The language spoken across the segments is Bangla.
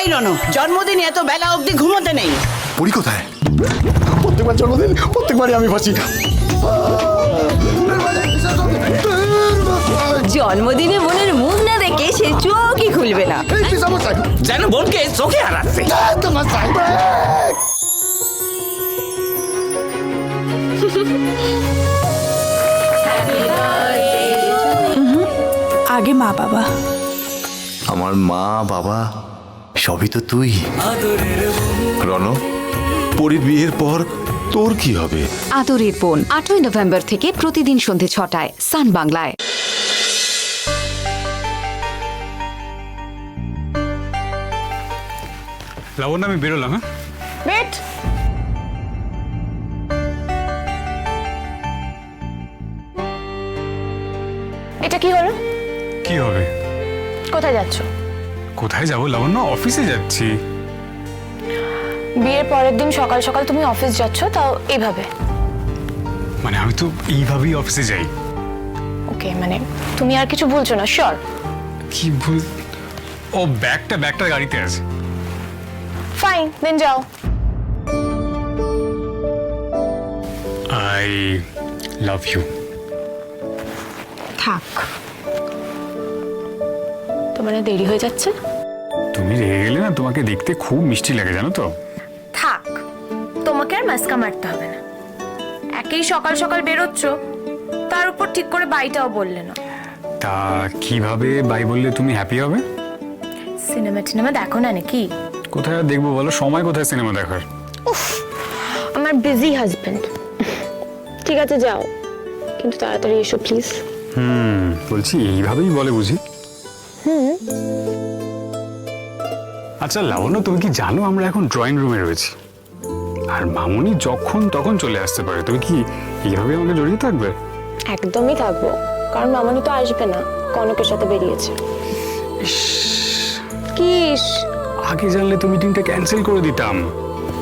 এই রনো, জন্মদিন এত বেলা অবধি ঘুমোতে নেই। পরি কোথায়? প্রত্যেকবার জন্মদিন প্রত্যেকবারই আমি ফাঁসি। জন্মদিনে বোনের মুখ না দেখে সে চোখই খুলবে না। যেন বোনকে চোখে হারাচ্ছে। আগে মা বাবা। আমার মা বাবা সবই তো তুই। রণ, পরির বিয়ের পর তোর কি হবে? আদরের বোন 8ই নভেম্বর থেকে প্রতিদিন সন্ধে 6টায় সান বাংলায়। লাবণ্য, আমি বেরোলাম। হ্যাঁ, বেট এটা কি হলো? কি হবে? কোথায় যাচ্ছ? কোথায় যাবো লাবণ্য? অফিসে যাচ্ছি। বিয়ের পরের দিন সকাল সকাল তুমি অফিস যাচ্ছ, তাও এইভাবে? মানে আমি তো এইভাবেই অফিসে যাই। ওকে, মানে তুমি আর কিছু বলছো না? শিওর? কি ভুল? ও ব্যাগটা গাড়িতে আছে। ফাইন, দেন যাও। I love you. থাক, তোমার দেরি হয়ে যাচ্ছে। তুমি রেগে গেলে না, তোমাকে দেখতে খুব মিষ্টি লাগে জানো তো। থাক, তোমাকে আর মাস্কা মারতে হবে না। একেই সকাল সকাল বেরোচ্ছ, তার উপর ঠিক করে বাইটাও বললে না। তা কিভাবে বাই বললে তুমি হ্যাপি হবে? সিনেমা দেখো না নাকি? কোথায় আর দেখবো বলো, সময় কোথায় সিনেমা দেখার? উফ, আমার বিজি হাজবেন্ড। ঠিক আছে যাও, কিন্তু তাড়াতাড়ি এসো প্লিজ। বলছি এইভাবেই বলে বুঝি? আচ্ছা লাবণ্য, তুমি কি জানো আমরা এখন ড্রয়িং রুমে রয়েছি, আর মামুনি যখন তখন চলে আসতে পারে। তুমি কি এইভাবে আমাকে জড়িয়ে থাকবে? একদমই থাকবো, কারণ মামনি তো আসবে না, কনকের সাথে বেরিয়েছে। কিস, আগে জানলে তো মিটিংটা ক্যান্সেল করে দিতাম।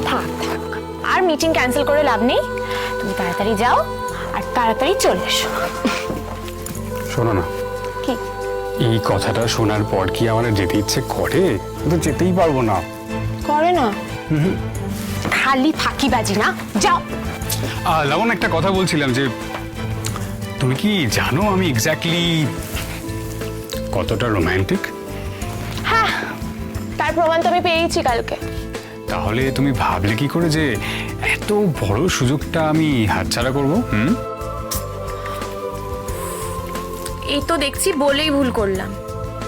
থাক থাক, আর মিটিং ক্যান্সেল করে লাভ নেই। তুমি তাড়াতাড়ি যাও আর তাড়াতাড়ি চলে এসো। শোনো না, কি? এই কথাটা শোনার পর কি আমার আর যেতে ইচ্ছে করে? তো যেতেই পারবো না। করে না? খালি ফাঁকিবাজি না, যাও। লাবণ্য, একটা কথা বলছিলাম যে তুমি কি জানো আমি এক্স্যাক্টলি কতটা রোমান্টিক? হ্যাঁ, তার প্রমাণ তো আমি পেয়েছি কালকে। তাহলে তুমি ভাবলে কি করে যে এত বড় সুযোগটা আমি হাতছাড়া করবো? এই তো দেখছি বলেই ভুল করলাম।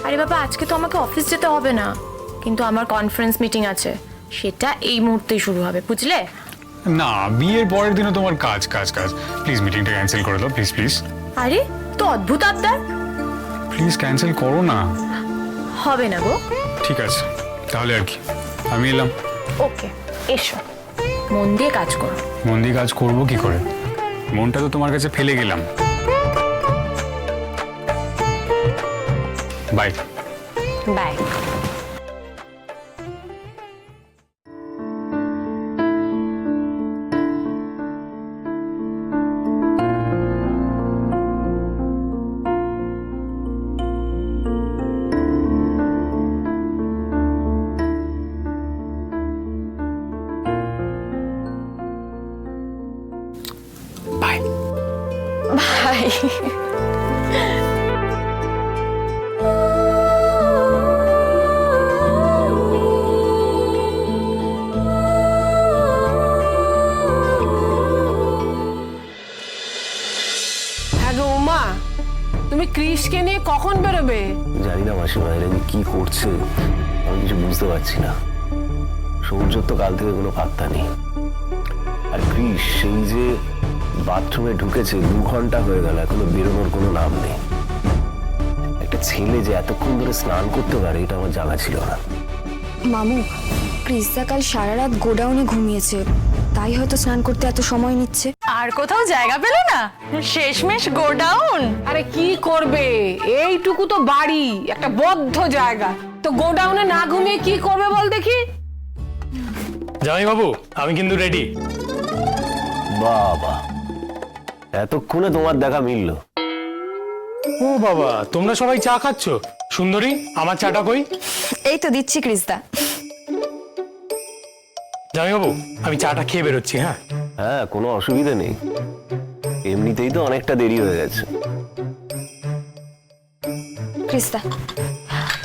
আরে বাবা, আজকে তো আমাকে অফিস যেতে হবে না, কিন্তু আমার কনফারেন্স মিটিং আছে, সেটা এই মুহূর্তেই শুরু হবে, বুঝলে? না, বিয়ের পরের দিনও তোমার কাজ কাজ কাজ। প্লিজ মিটিংটা ক্যান্সেল করে দাও, প্লিজ প্লিজ। আরে তো অদ্ভুত আবদার। প্লিজ ক্যান্সেল করো না। হবে না গো। ঠিক আছে, তাহলে আর কি, আমি এলাম। ওকে, এসো, মন দিয়ে কাজ করো। মন দিয়ে কাজ করবো কি করে? মনটা তো তোমার কাছে ফেলে গেলাম। Bye bye. Bye bye. Uma, তুমি ক্রিশকে নিয়ে কখন বেরোবে? জানি না মাসিমা, এরা যে কি করছে আমি কিছু বুঝতে পারছি না। সৌর্যর তো কাল থেকে কোনো পাত্তা নেই, আর ক্রিশ সেই যে বাথরুমে ঢুকেছে 2 ঘন্টা হয়ে গেল, এখনো বেরোনোর কোনো নাম নেই। একটা ছেলে যে এতক্ষণ ধরে স্নান করতে পারে এটা আমার জানা ছিল না। মামু, ক্রিস্তা কাল সারা রাত গোডাউনে ঘুমিয়েছে, তাই হয়তো স্নান করতে এত সময় নিচ্ছে। আর কোথাও জায়গা পেলে না, শেষমেশ গোডাউন। আরে কি করবে, এইটুকু তো বাড়ি, একটা বদ্ধ জায়গা, তো গোডাউনে না ঘুমিয়ে কি করবে বল দেখি? জামাই বাবু, আমি কিন্তু রেডি। বাবা, এতক্ষণে তোমার দেখা মিললো। ও বাবা, তোমরা সবাই চা খাচ্ছ? সুন্দরী, আমার চাটা কই? এই তো দিচ্ছি ক্রিস্তা। জামাইবাবু আমি চাটা খেয়ে বেরোচ্ছি, হ্যাঁ? হ্যাঁ, কোনো অসুবিধা নেই, এমনিতেই তো অনেকটা দেরি হয়ে গেছে। ক্রিস্তা,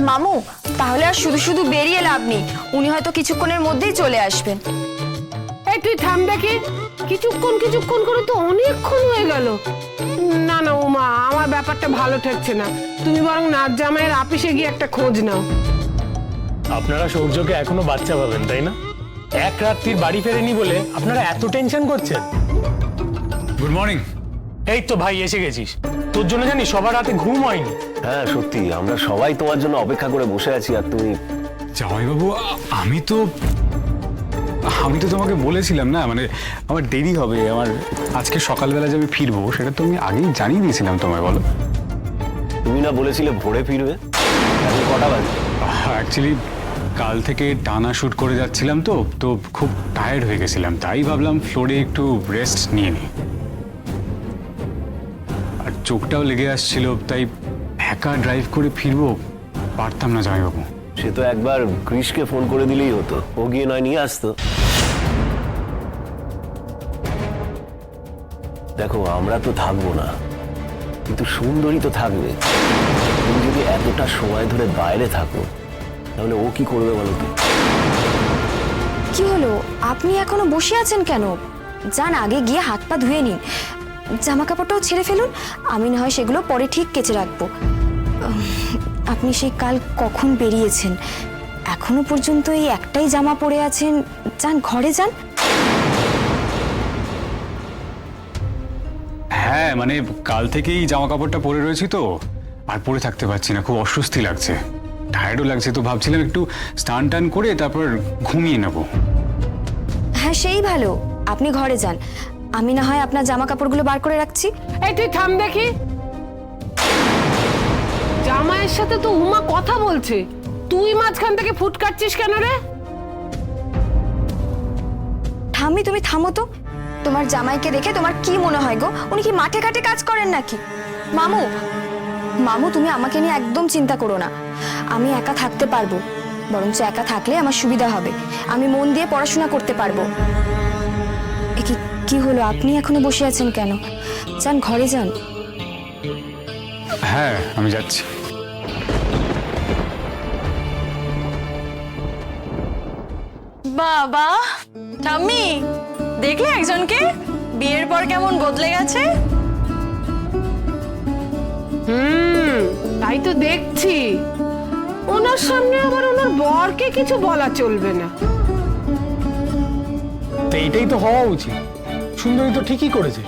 মামু তাহলে আর শুধু শুধু বেরিয়ে লাভ নেই, উনি হয়তো কিছুক্ষণের মধ্যেই চলে আসবেন। এই তুই থাম দেখি, কিছুক্ষণ কিছুক্ষণ করে তো অনেকক্ষণ হয়ে গেল। না না উমা, আমার ব্যাপারটা ভালো ঠেকছে না, তুমি বরং নাচ জামাইয়ের আপিসে গিয়ে একটা খোঁজ নাও। আপনারা সৌর্যকে এখনো বাচ্চা পাবেন, তাই না? এক রাত্রির বাড়ি ফেরেনি বলে আপনারা এত টেনশন করছেন। Good morning. এই তো ভাই এসে গেছিস, তোর জন্য জানি সবার রাতে ঘুম হয়নি। হ্যাঁ সত্যি, আমরা সবাই তোমার জন্য অপেক্ষা করে বসে আছি, আর তুমি। জামাইবাবু আমি তো তোমাকে বলেছিলাম না, মানে আমার দেরি হবে, আমার আজকে সকালবেলা যে আমি ফিরবো সেটা তো আমি আগেই জানিয়ে দিয়েছিলাম তোমায়, বলো। তুমি না বলেছিলে ভোরে ফিরবে? এখন কটা বাজে? অ্যাকচুয়ালি কাল থেকে টানা শুট করে যাচ্ছিলাম তো খুব টায়ার্ড হয়ে গেছিলাম, তাই ভাবলাম ফ্লোরে একটু রেস্ট নিয়ে নিই। আর চোখটাও লেগে আসছিল, তাই একা ড্রাইভ করে ফিরবো পারতাম না জামাইবাবু। সে তো একবার ক্রিশকে ফোন করে দিলেই হতো, ও গিয়ে নয় নিয়ে আসতো। দেখো আমরা তো থাকবো না, কিন্তু সুন্দরী তো থাকবে। তুমি যদি এতটা সময় ধরে বাইরে থাকো তাহলে ও কি করবে বলো তো? কি হলো, আপনি এখনো বসে আছেন কেন? যান আগে গিয়ে হাত পা ধুয়ে নিন, জামা কাপড়টাও ছেড়ে ফেলুন, আমি না হয় সেগুলো পরে ঠিক কেচে রাখবো। আপনি সেই কাল কখন বেরিয়েছেন, এখনো পর্যন্ত এই একটাই জামা পরে আছেন, যান ঘরে যান। হ্যাঁ মানে কাল থেকেই জামা কাপড়টা পরে রয়েছি তো, আর পরে থাকতে পারছি না, খুব অস্বস্তি লাগছে, টায়ার্ডও লাগছে, তো ভাবছিলাম একটু স্নান টান করে তারপর ঘুমিয়ে নেব। হ্যাঁ সেই ভালো, আপনি ঘরে যান, আমি না হয় আপনার জামা কাপড়গুলো বার করে রাখছি। এই তুই থাম দেখি, জামাইয়ের সাথে তো উমা কথা বলছে, তুই মাঝখান থেকে ফুট কাটছিস কেন রে? ঠাম্মি তুমি থামো তো, তোমার জামাইকে দেখে তোমার কি মনে হয় গো, উনি কি মাঠে ঘাটে কাজ করেন নাকি? মামু মামু তুমি আমাকে নিয়ে একদম চিন্তা করো না, আমি একা থাকতে পারবো, বরঞ্চ একা থাকলে আমার সুবিধা হবে, আমি মন দিয়ে পড়াশোনা করতে পারবো। কি হলো, আপনি এখনো বসে আছেন কেন? যান ঘরে যান। হ্যাঁ আমি যাচ্ছি। বাবা ঠাম্মি, দেখলে একজনকে বিয়ের পর কেমন বদলে গেছে? তাই তো দেখছি, ওনার সামনে আবার ওনার বরকে কিছু বলা চলবে না। তো এইটাই তো হওয়া উচিত, সুন্দরী তো ঠিকই করেছে।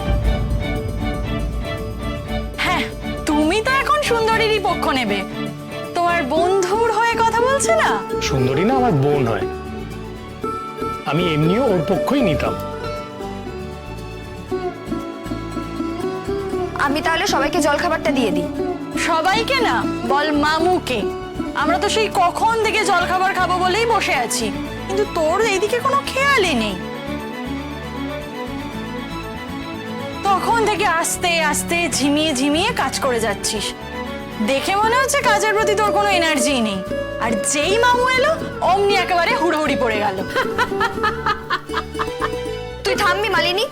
হ্যাঁ তুমি তো এখন সুন্দরীরই পক্ষ নেবে, তোমার বন্ধুর হয়ে কথা বলছে না? সুন্দরী না আমার বোন হয়, আমি এমনিও ওর পক্ষই নিতাম। আমি তাহলে সবাইকে জল খাবারটা দিয়ে দিই। সবাইকে না, বল মামুকে। আমরা তো সেই কখন থেকে জলখাবার খাবো বলেই বসে আছি, কিন্তু তোর এইদিকে কোনো খেয়ালই নেই। তখন থেকে আস্তে আস্তে ঝিমিয়ে ঝিমিয়ে কাজ করে যাচ্ছিস, দেখে মনে হচ্ছে কাজের প্রতি তোর কোনো এনার্জি নেই। আর যেই মামু এলো অমনি একেবারে হুড়োহুড়ি পড়ে গেল। তুই থামবি মালিনী?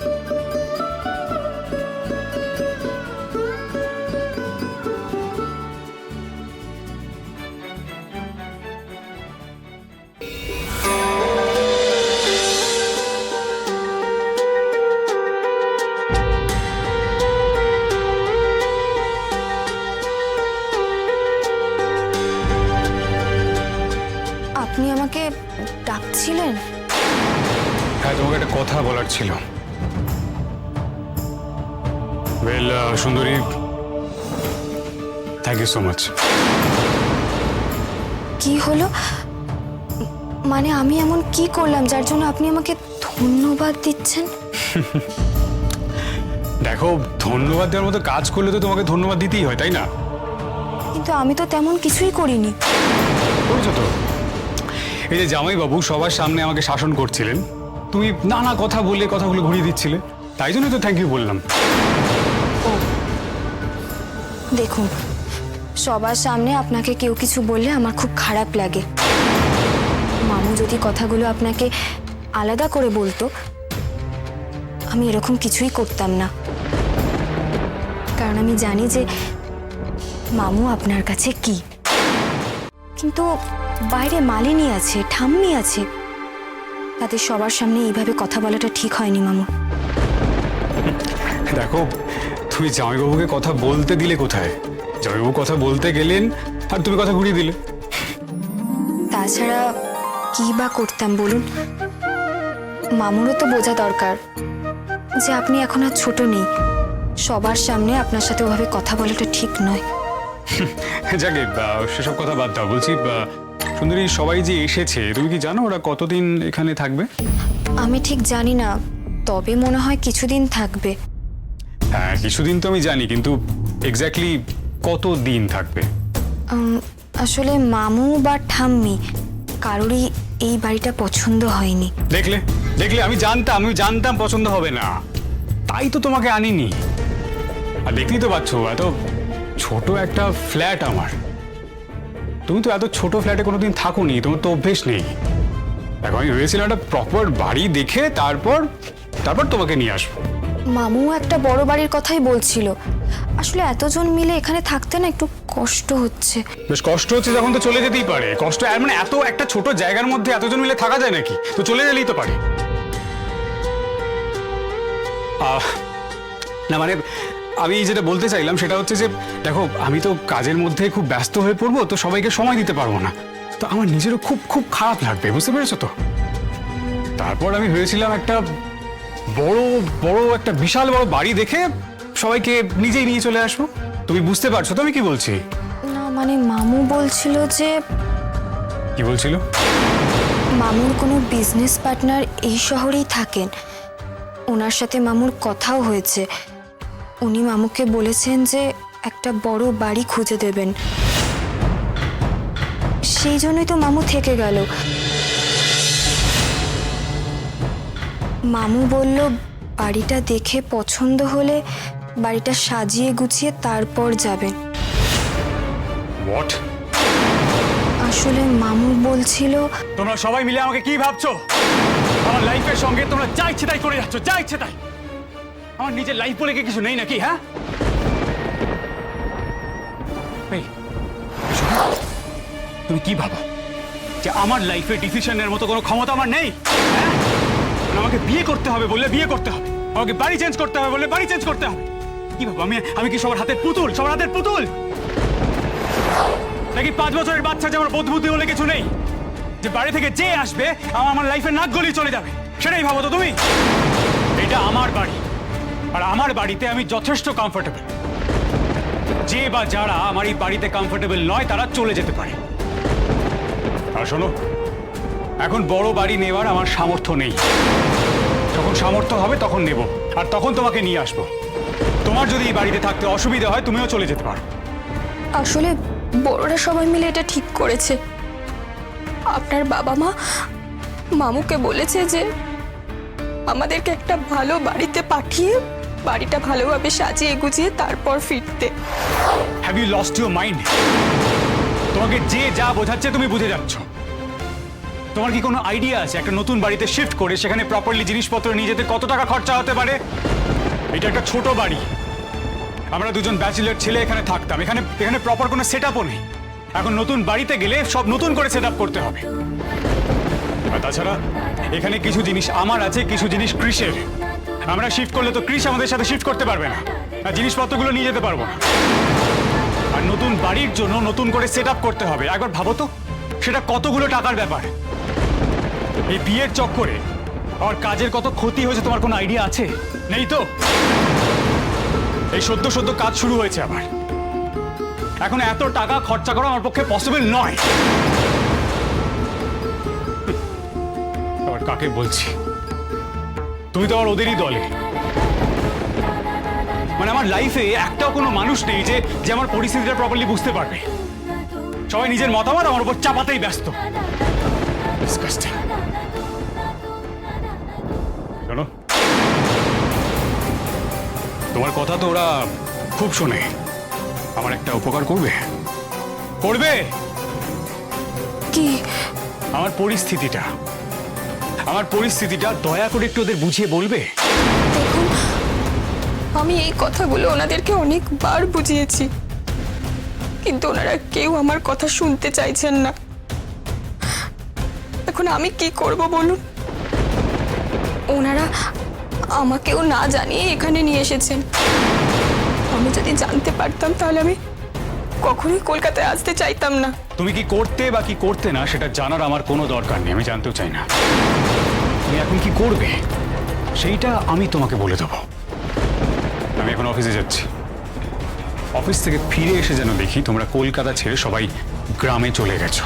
আপনি আমাকে ডাকছিলেন? হ্যাঁ তোমাকে একটা কথা বলার ছিল। ওয়েল সুন্দরী, থ্যাংক ইউ সো মাচ। কি হলো, মানে আমি এমন কি করলাম যার জন্য আপনি আমাকে ধন্যবাদ দিচ্ছেন? দেখো ধন্যবাদ দেওয়ার মতো কাজ করলে তো তোমাকে ধন্যবাদ দিতেই হয়, তাই না? কিন্তু আমি তো তেমন কিছুই করিনি। করেছো তো। এই যে জামাইবাবু সবার সামনে আমাকে শাসন করছিলেন, তুমি নানা কথা বলে কথাগুলো ঘুরিয়ে দিচ্ছিলে, তাই জন্য তো থ্যাংক ইউ বললাম। দেখুন, সবার সামনে আপনাকে কেউ কিছু বললে আমার খুব খারাপ লাগে। মামু যদি কথাগুলো আপনাকে আলাদা করে বলতো, আমি এরকম কিছুই করতাম না। কারণ আমি জানি যে মামু আপনার কাছে কি। কিন্তু বাইরে মালিনী আছে, ঠাম্মি আছে, তাদের সবার সামনে এইভাবে কথা বলাটা ঠিক হয়নি মামু। দেখো, তুমি জামাইবাবুকে কথা বলতে দিলে কোথায়? জামাইবাবু কথা বলতে গেলেন আর তুমি কথা ঘুরিয়ে দিলে। তাছাড়া কি বা করতাম বলুন? মামুরও তো বোঝা দরকার যে আপনি এখন আর ছোট নেই। সবার সামনে আপনার সাথে ওভাবে কথা বলাটা ঠিক নয়। যাকে সেসব কথা বাদ দাও। বলছি সুন্দরী, সবাই যে এসেছে তুমি কি জানো ওরা কতদিন এখানে থাকবে? আমি ঠিক জানি না, তবে মনে হয় কিছুদিন থাকবে। হ্যাঁ, কিছুদিন তো আমি জানি, কিন্তু এক্স্যাক্টলি কত দিন থাকবে? আসলে মামু বা ঠাম্মি কারোরই এই বাড়িটা পছন্দ হয়নি। দেখলে দেখলে, আমি জানতাম পছন্দ হবে না, তাই তো তোমাকে আনিনি। আর দেখতেই তো পাচ্ছ, এত ছোট একটা ফ্ল্যাট আমার। তুমি তো এত ছোট ফ্ল্যাটে কোনোদিন থাকোনি, তোমার তো অভ্যেস নেই। দেখো, আমি ভেবেছিলাম একটা প্রপার বাড়ি দেখে তারপর তোমাকে নিয়ে আসবো। মামু একটা বড় বাড়ির কথাই বলছিল। আসলে এতজন মিলে এখানে থাকতে না একটু কষ্ট হচ্ছে। বেশ কষ্ট হচ্ছে যখন, তো চলে যেতেই পারে। কষ্ট মানে এত একটা ছোট জায়গার মধ্যে এতজন মিলে থাকা যায় নাকি? তো চলে গেলেই তো পারে। না মানে আমি যেটা বলতে চাইলাম সেটা হচ্ছে যে দেখো, আমি তো কাজের মধ্যে খুব ব্যস্ত হয়ে পড়বো, তো সবাইকে সময় দিতে পারবো না। তো আমার নিজেরও খুব খুব খারাপ লাগবে, বুঝতে পেরেছো তো? তারপর আমি ভেবেছিলাম একটা বড় একটা বিশাল বড় বাড়ি দেখে সবাইকে নিজেই নিয়ে চলে আসবো। তুমি বুঝতে পারছো তো আমি কি বলছি? না মানে মামু বলছিল যে, কি বলছিল? মামুর কোনো বিজনেস পার্টনার এই শহরেই থাকেন। ওনার সাথে মামুর কথাও হয়েছে। উনি মামুকে বলেছেন যে একটা বড় বাড়ি খুঁজে দেবেন। সেই জন্যই তো মামু থেকে গেল। মামু বলল বাড়িটা দেখে পছন্দ হলে বাড়িটা সাজিয়ে গুছিয়ে তারপর যাবেন। হোয়াট? আসলে মামু বলছিল, তোমরা সবাই মিলে আমাকে কি ভাবছো? আমার লাইফের সঙ্গে তোমরা যা ইচ্ছে তাই করে যাচ্ছ, যা ইচ্ছে তাই। আমার নিজের লাইফ বলে কি কিছু নেই নাকি? হ্যাঁ, তুমি কি ভাবো যে আমার লাইফে ডিসিশনের মতো কোনো ক্ষমতা আমার নেই? হ্যাঁ, আমাকে বিয়ে করতে হবে বললে বিয়ে করতে হবে, আমাকে বাড়ি চেঞ্জ করতে হবে বললে বাড়ি চেঞ্জ করতে হবে। কি ভাবো আমি কি সবার হাতের পুতুল? নাকি 5 বছরের বাচ্চা যে আমার বোধ বুদ্ধি বলে কিছু নেই, যে বাড়ি থেকে যে আসবে আমার লাইফের নাক গলিয়ে চলে যাবে? সেটাই ভাবো তো তুমি? এটা আমার বাড়ি, আর আমার বাড়িতে আমি যথেষ্ট কমফোর্টেবল। যে বা যারা আমার এই বাড়িতে কমফোর্টেবল নয় তারা চলে যেতে পারে। আর শোনো, এখন বড় বাড়ি নেওয়ার আমার সামর্থ্য নেই। যখন সামর্থ্য হবে তখন নেব, আর তখন তোমাকে নিয়ে আসবো। তোমার যদি এই বাড়িতে থাকতে অসুবিধা হয় তুমিও চলে যেতে পারো। আসলে বড়রা সবাই মিলে এটা ঠিক করেছে। আপনার বাবা মা মামুকে বলেছে যে আমাদেরকে একটা ভালো বাড়িতে পাঠিয়ে বাড়িটা ভালোভাবে সাজিয়ে গুছিয়ে তারপর ফিরতে। Have you lost your mind? তোমাকে যে যা বোঝাচ্ছে তুমি বুঝে যাচ্ছ। তোমার কি কোনো আইডিয়া আছে একটা নতুন বাড়িতে শিফট করে সেখানে প্রপারলি জিনিসপত্র নিয়ে যেতে কত টাকা খরচা হতে পারে? এটা একটা ছোট বাড়ি, আমরা দুজন ব্যাচেলর ছেলে এখানে থাকতাম। এখানে প্রপার কোনো সেটআপও নেই। এখন নতুন বাড়িতে গেলে সব নতুন করে সেটআপ করতে হবে। আর তাছাড়া এখানে কিছু জিনিস আমার আছে, কিছু জিনিস ক্রিসের। আমরা শিফট করলে তো ক্রিস আমাদের সাথে শিফট করতে পারবে না, আর জিনিসপত্রগুলো নিয়ে যেতে পারবো না। আর নতুন বাড়ির জন্য নতুন করে সেটআপ করতে হবে। একবার ভাবো তো সেটা কতগুলো টাকার ব্যাপার। এই বিয়ের চক্করে আর কাজের কত ক্ষতি হয়েছে তোমার কোনো আইডিয়া আছে? নেই তো? এই সদ্য কাজ শুরু হয়েছে আমার, এখন এত টাকা খরচা করা আমার পক্ষে পসিবল নয়। আবার কাকে বলছি? তুমি তো আবার ওদেরই দলে। মানে আমার লাইফে একটাও কোনো মানুষ নেই যে আমার পরিস্থিতিটা প্রপারলি বুঝতে পারবে। সবাই নিজের মতামত আমার উপর চাপাতেই ব্যস্ত। Disgusting. শোনো, তোমার কথা তো ওরা খুব শোনে। আমার একটা উপকার করবে? কি? আমার পরিস্থিতিটা আমার পরিস্থিতিটা দয়া করে একটু ওদের বুঝিয়ে বলবে? দেখুন, আমি এই কথাগুলো ওনাদেরকে অনেকবার বুঝিয়েছি, কিন্তু ওনারা কেউ আমার কথা শুনতে চাইছেন না। এখন আমি কি করব বলুন? ওনারা আমাকেও না জানিয়ে এখানে নিয়ে এসেছেন। আমি যদি জানতে পারতাম তাহলে আমি কখনোই কলকাতায় আসতে চাইতাম না। তুমি কি করতে বা কি করতে না সেটা জানার আমার কোনো দরকার নেই, আমি জানতেও চাই না। তুমি এখন কি করবে সেইটা আমি তোমাকে বলে দেবো। আমি এখন অফিসে যাচ্ছি। অফিস থেকে ফিরে এসে যেন দেখি তোমরা কলকাতা ছেড়ে সবাই গ্রামে চলে গেছো।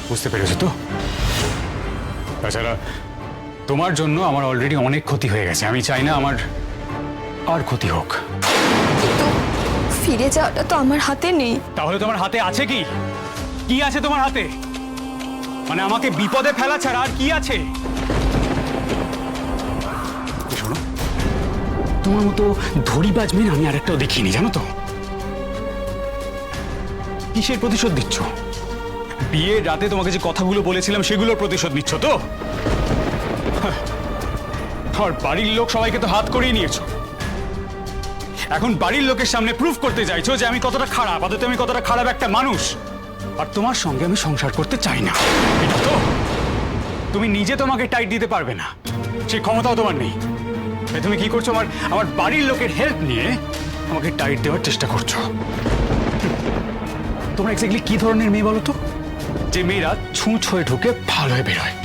বুঝতে পেরেছো তো? তাছাড়া তোমার জন্য আমার অলরেডি অনেক ক্ষতি হয়ে গেছে, আমি চাই না আমার আর ক্ষতি হোক। কিন্তু ফিরে যাওয়াটা তো আমার হাতে নেই। তাহলে তোমার হাতে আছে কি? কি আছে তোমার হাতে? মানে আমাকে বিপদে ফেলা ছাড়া আর কি আছে? শোনো, তোমার মতো ধরিবাজ মেয়ে আমি আরেকটাও দেখিনি, জানো তো? কিসের প্রতিশোধ দিচ্ছ? বিয়ের রাতে তোমাকে যে কথাগুলো বলেছিলাম সেগুলোর প্রতিশোধ নিচ্ছ তো? আর বাড়ির লোক সবাইকে তো হাত করিয়ে নিয়েছো। এখন বাড়ির লোকের সামনে প্রুফ করতে চাইছো যে আমি কতটা খারাপ, আদতে আমি কতটা খারাপ একটা মানুষ। আর তোমার সঙ্গে আমি সংসার করতে চাই না, এটা তো? তুমি নিজে তোমাকে টাইট দিতে পারবে না, সেই ক্ষমতাও তোমার নেই। তাই তুমি কি করছো? আমার বাড়ির লোকের হেল্প নিয়ে আমাকে টাইট দেওয়ার চেষ্টা করছো। তোমরা এক্স্যাক্টলি কি ধরনের মেয়ে বলো তো, যে মেয়েরা ছুঁচ হয়ে ঢুকে ভালো হয়ে বেরোয়?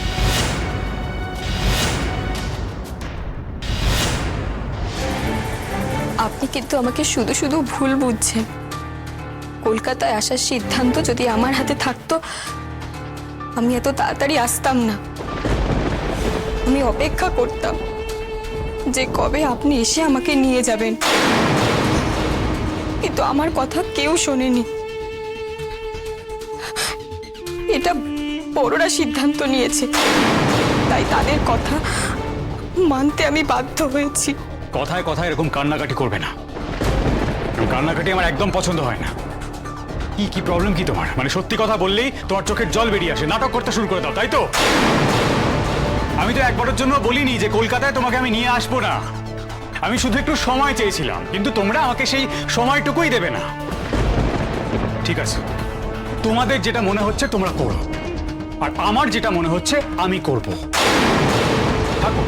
আপনি কিন্তু আমাকে শুধু শুধু ভুল বুঝছেন। কলকাতায় আসার সিদ্ধান্ত যদি আমার হাতে থাকতো, আমি এত তাড়াতাড়ি আসতাম না। আমি অপেক্ষা করতাম যে কবে আপনি এসে আমাকে নিয়ে যাবেন, কিন্তু আমার কথা কেউ শোনেনি। এটা বড়রা সিদ্ধান্ত নিয়েছে, তাই তাদের কথা মানতে আমি বাধ্য হয়েছি। কথায় কথায় এরকম কান্নাকাটি করবে না। কান্নাকাটি আমার একদম পছন্দ হয় না। কি প্রবলেম কি তোমার? মানে সত্যি কথা বললেই তোমার চোখের জল বেরিয়ে আসে, নাটক করতে শুরু করে দাও, তাই তো? আমি তো একবারের জন্য বলিনি যে কলকাতায় তোমাকে আমি নিয়ে আসবো না। আমি শুধু একটু সময় চেয়েছিলাম, কিন্তু তোমরা আমাকে সেই সময়টুকুই দেবে না। ঠিক আছে, তোমাদের যেটা মনে হচ্ছে তোমরা করো, আর আমার যেটা মনে হচ্ছে আমি করব। থাকো,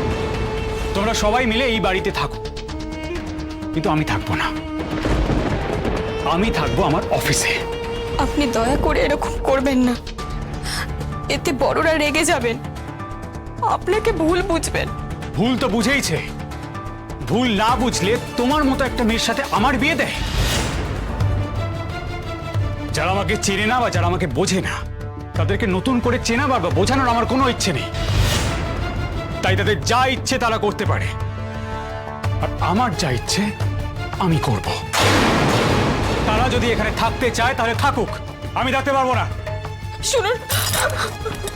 তোমরা সবাই মিলে এই বাড়িতে থাকো, কিন্তু আমি থাকবো না। আমি থাকবো আমার অফিসে। আপনি দয়া করে এরকম করবেন না, এতে বড়রা রেগে যাবেন, আপনাকে ভুল বুঝবেন। ভুল তো বুঝেইছে। ভুল না বুঝলে তোমার মতো একটা মেয়ের সাথে আমার বিয়ে দেয়? যারা আমাকে চেনে না বা যারা আমাকে বোঝে না, তাদেরকে নতুন করে চেনাবার বা বোঝানোর আমার কোনো ইচ্ছে নেই। তাই তাদের যা ইচ্ছে তারা করতে পারে, আর আমার যা ইচ্ছে আমি করব। তারা যদি এখানে থাকতে চায় তাহলে থাকুক, আমি থাকতে পারবো না। শুনুন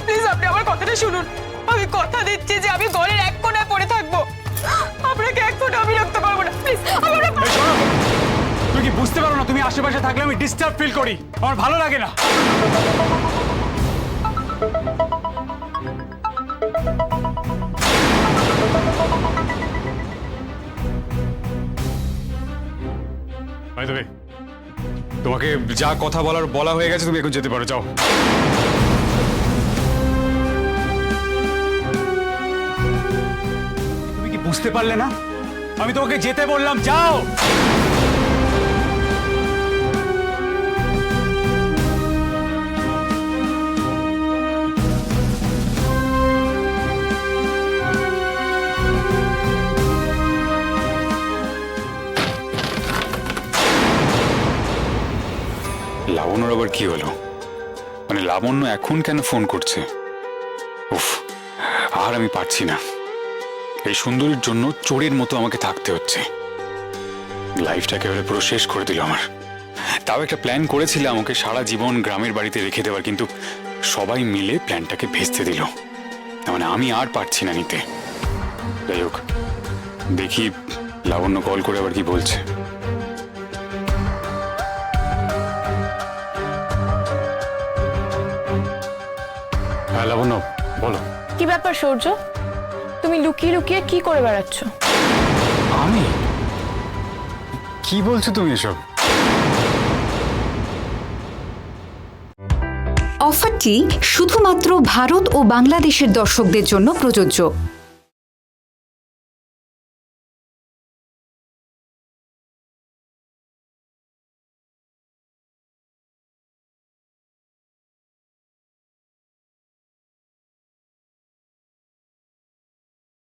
প্লিজ, আপনি আমার কথাটা শুনুন। আমি কথা দিচ্ছি যে আমি ঘরের এক কোণায় পড়ে থাকবো, আপনাকে এক ফোঁটা বিরক্ত করবো না, প্লিজ। এই শোনো, তুমি কি বুঝতে পারো না তুমি আশেপাশে থাকলে আমি ডিস্টার্ব ফিল করি, আমার ভালো লাগে না। তোমাকে যা কথা বলা হয়ে গেছে, তুমি এখন যেতে পারো, যাও। তুমি কি বুঝতে পারলে না? আমি তোমাকে যেতে বললাম, যাও। লাবণ্যর আবার কি হলো? মানে লাবণ্য এখন কেন ফোন করছে? উফ, আর আমি পারছি না। এই সুন্দরীর জন্য চোরের মতো আমাকে থাকতে হচ্ছে। লাইফটাকে এবারে পুরো শেষ করে দিল আমার। তাও একটা প্ল্যান করেছিলাম ওকে সারা জীবন গ্রামের বাড়িতে রেখে দেওয়ার, কিন্তু সবাই মিলে প্ল্যানটাকে ভেস্তে দিল। মানে আমি আর পারছি না নিতে। যাই হোক, দেখি লাবণ্য কল করে আবার কি বলছে। হ্যাঁ লাবণ্য, বলো। কি ব্যাপার সূর্য, তুমি লুকিয়ে লুকিয়ে কি করে বেড়াচ্ছ? আমি? কি বলছো তুমি এসব? অফারটি শুধুমাত্র ভারত ও বাংলাদেশের দর্শকদের জন্য প্রযোজ্য।